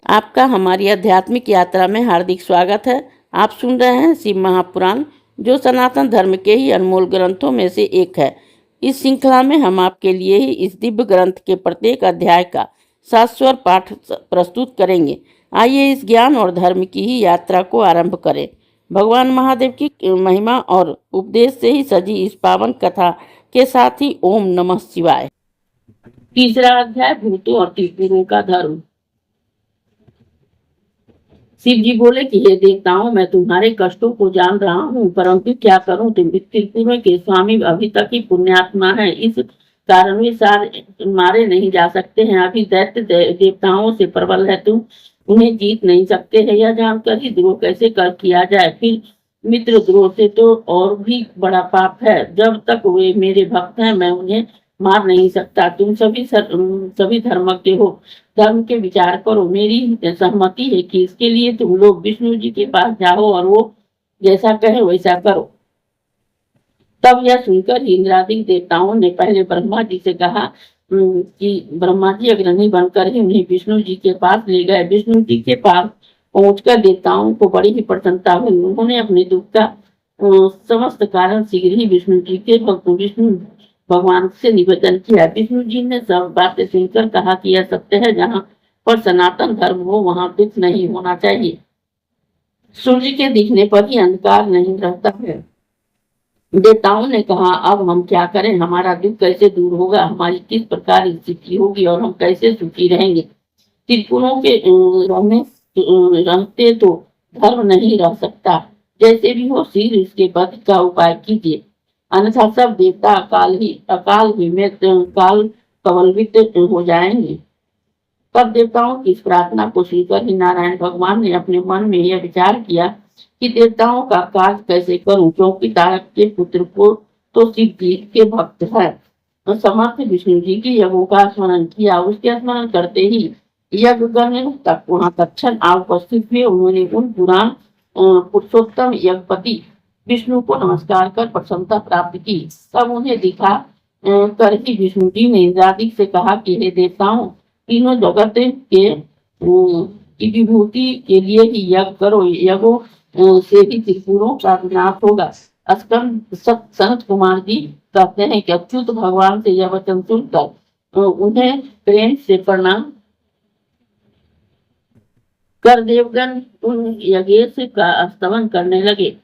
आपका हमारी आध्यात्मिक यात्रा में हार्दिक स्वागत है। आप सुन रहे हैं शिव महापुराण, जो सनातन धर्म के ही अनमोल ग्रंथों में से एक है। इस श्रृंखला में हम आपके लिए ही इस दिव्य ग्रंथ के प्रत्येक अध्याय का शाश्वत पाठ प्रस्तुत करेंगे। आइए इस ज्ञान और धर्म की ही यात्रा को आरंभ करें। भगवान महादेव की महिमा और उपदेश से ही सजी इस पावन कथा के साथ ही ओम नमः शिवाय। तीसरा अध्याय, भूतों और त्रिपुरों का धर्म। शिव जी बोले कि हे देवताओं, मैं तुम्हारे कष्टों को जान रहा हूँ, परंतु क्या करूँ, तुम त्रिपुरों के स्वामी अभी तक ही पुण्यात्मा है, इस कारण वे मारे नहीं जा सकते हैं। अभी दैत्य देवताओं से प्रबल है, तुम उन्हें जीत नहीं सकते हैं। यह जानकर ही द्रोह कैसे कर किया जाए, फिर मित्र द्रोह से तो और भी बड़ा पाप है। जब तक वे मेरे भक्त हैं, मैं उन्हें मार नहीं सकता। तुम सभी धर्मज्ञ हो, धर्म के विचार करो। मेरी सहमति है कि इसके लिए तुम लोग विष्णु जी के पास जाओ और वो जैसा कहे वैसा करो। तब यह सुनकर इंद्रादि देवताओं ने पहले ब्रह्मा जी से कहा कि ब्रह्मा जी अग्रणी बनकर ही उन्हें विष्णु जी के पास ले गए। विष्णु जी के पास पहुंचकर देवताओं को बड़ी ही प्रसन्नता हुई। उन्होंने अपने दुख का समस्त कारण शीघ्र ही विष्णु भगवान से निवेदन किया। विष्णु जी ने सब बातें सुनकर कहा कि यह सत्य है, जहाँ पर सनातन धर्म हो वहां दुख नहीं होना चाहिए। सूर्य के दिखने पर ही अंधकार नहीं रहता है। देवताओं ने कहा, अब हम क्या करें, हमारा दुख कैसे दूर होगा, हमारी किस प्रकार स्थिति होगी और हम कैसे सुखी रहेंगे। त्रिपुरों के रहते तो धर्म नहीं रह सकता। जैसे भी हो शीघ्र इसके वध का उपाय कीजिए, अन्यथा सब देवता अकाल ही में काल कवलवित हो जाएंगे। तब देवताओं की इस प्रार्थना को सुनकर ही नारायण भगवान ने अपने मन में यह विचार किया कि देवताओं का कार्य कैसे करूं, क्योंकि तारक के पुत्र को तो शिव जी के भक्त है। समर्थ विष्णु जी की यज्ञों का स्मरण किया। उसके स्मरण करते ही यज्ञ करने तक वहां तत्क्षण आ उपस्थित हुए। उन्होंने उन पुराण पुरुषोत्तम यज्ञपति विष्णु को नमस्कार कर प्रसन्नता प्राप्त की। तब उन्हें दिखा कर ही विष्णु जी ने इंद्रादि से कहा कि हे देवताओं, तीनों जगत के की विभूति के लिए ही यज्ञ करो। यज्ञों से ही त्रिपुरों का विनाश होगा। सनत कुमार जी कहते हैं कि अच्युत भगवान से यह वचन सुनकर उन्हें प्रेम से प्रणाम कर देवगण उन यज्ञ का स्तवन करने लगे।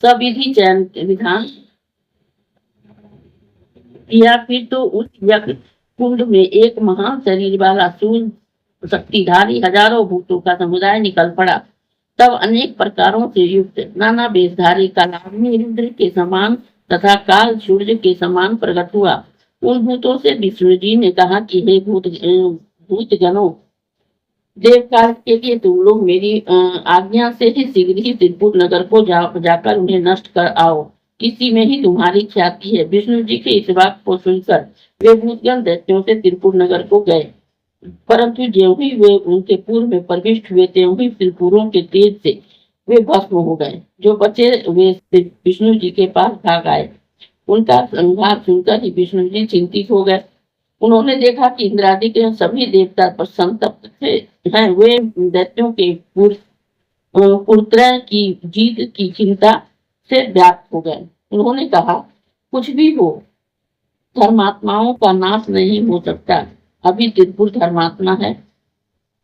सविधि चयन विधान किया। फिर तो उस यज्ञ कुंड में एक महान शरीर वाला सूर्य शक्तिधारी हजारों भूतों का समुदाय निकल पड़ा। तब अनेक प्रकारों से युक्त नाना वेशधारी कालाग्नि रुद्र के समान तथा काल सूर्य के समान प्रकट हुआ। उन भूतों से विष्णु जी ने कहा कि हे भूतगणों, देव कार्य के लिए तुम लोग मेरी आज्ञा से ही शीघ्र ही त्रिपुर नगर को जाकर उन्हें नष्ट कर आओ, इसी में ही तुम्हारी ख्याति है। विष्णु जी के इस बात को सुनकर वे भूतगण दैत्यों से त्रिपुर नगर को गए, परंतु ज्यों ही वे उनके पूर्व में प्रविष्ट हुए त्यों ही त्रिपुरों के तेज से वे भस्म हो गए। जो बचे वे विष्णु जी के पास भाग आए। उनका संहार सुनकर ही विष्णु जी चिंतित हो गए। उन्होंने देखा कि इंद्रादि के सभी देवता पर संतप्त हैं। वे दैत्यों के पुत्र की जीत की चिंता से व्याप्त हो गए। उन्होंने कहा, कुछ भी हो, धर्मात्माओं का नाश नहीं हो सकता। अभी त्रिपुर धर्मात्मा है,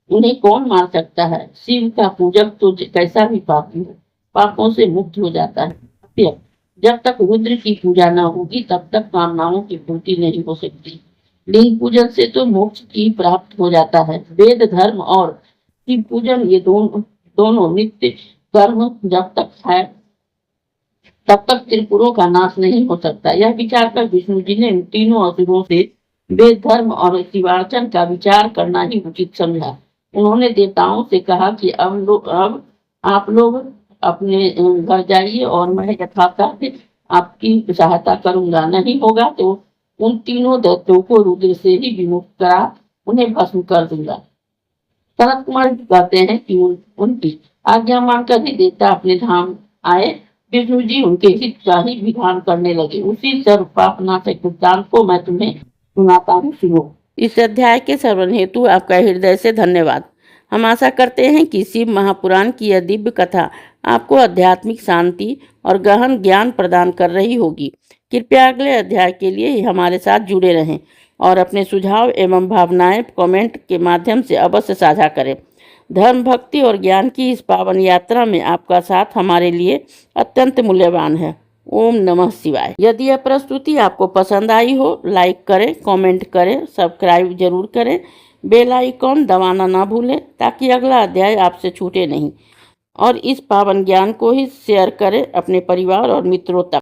उन्हें कौन मार सकता है। शिव का पूजक तो कैसा भी पापी हो, पापों से मुक्त हो जाता है। जब तक रुद्र की पूजा न होगी तब तक कामनाओं की पूर्ति नहीं हो सकती। लिंग पूजन से तो मोक्ष की प्राप्त हो जाता है। वेद धर्म और शिव पूजन ये दोनों नित्य कर्म जब तक है तब तक त्रिपुरों का नाश नहीं हो सकता। यह विचार कर विष्णु जी ने तीनों असुरों से वेद धर्म और शिवार्चन का विचार करना ही उचित समझा। उन्होंने देवताओं से कहा कि अब आप लोग अपने घर जाइए और मैं यथासाध्य आपकी सहायता करूंगा। नहीं होगा तो उन तीनों दैत्यों को रुद्र से ही विमुक्त करा उन्हें भस्म कर दूंगा। सनत कुमार कहते हैं कि उनकी आज्ञा मानकर ही देवता अपने धाम आए। विष्णु जी उनके हित का ही विधान करने लगे। उसी सर्वपापनाशक वृत्तांत को मैं तुम्हें सुनाता हूँ, सुनो। इस अध्याय के श्रवण हेतु आपका हृदय से धन्यवाद। हम आशा करते हैं कि शिव महापुराण की यह दिव्य कथा आपको आध्यात्मिक शांति और गहन ज्ञान प्रदान कर रही होगी। कृपया अगले अध्याय के लिए हमारे साथ जुड़े रहें और अपने सुझाव एवं भावनाएं कमेंट के माध्यम से अवश्य साझा करें। धर्म, भक्ति और ज्ञान की इस पावन यात्रा में आपका साथ हमारे लिए अत्यंत मूल्यवान है। ओम नमः शिवाय। यदि यह प्रस्तुति आपको पसंद आई हो, लाइक करें, कमेंट करें, सब्सक्राइब जरूर करें, बेल आइकॉन दबाना ना भूलें ताकि अगला अध्याय आपसे छूटे नहीं। और इस पावन ज्ञान को ही शेयर करें अपने परिवार और मित्रों तक।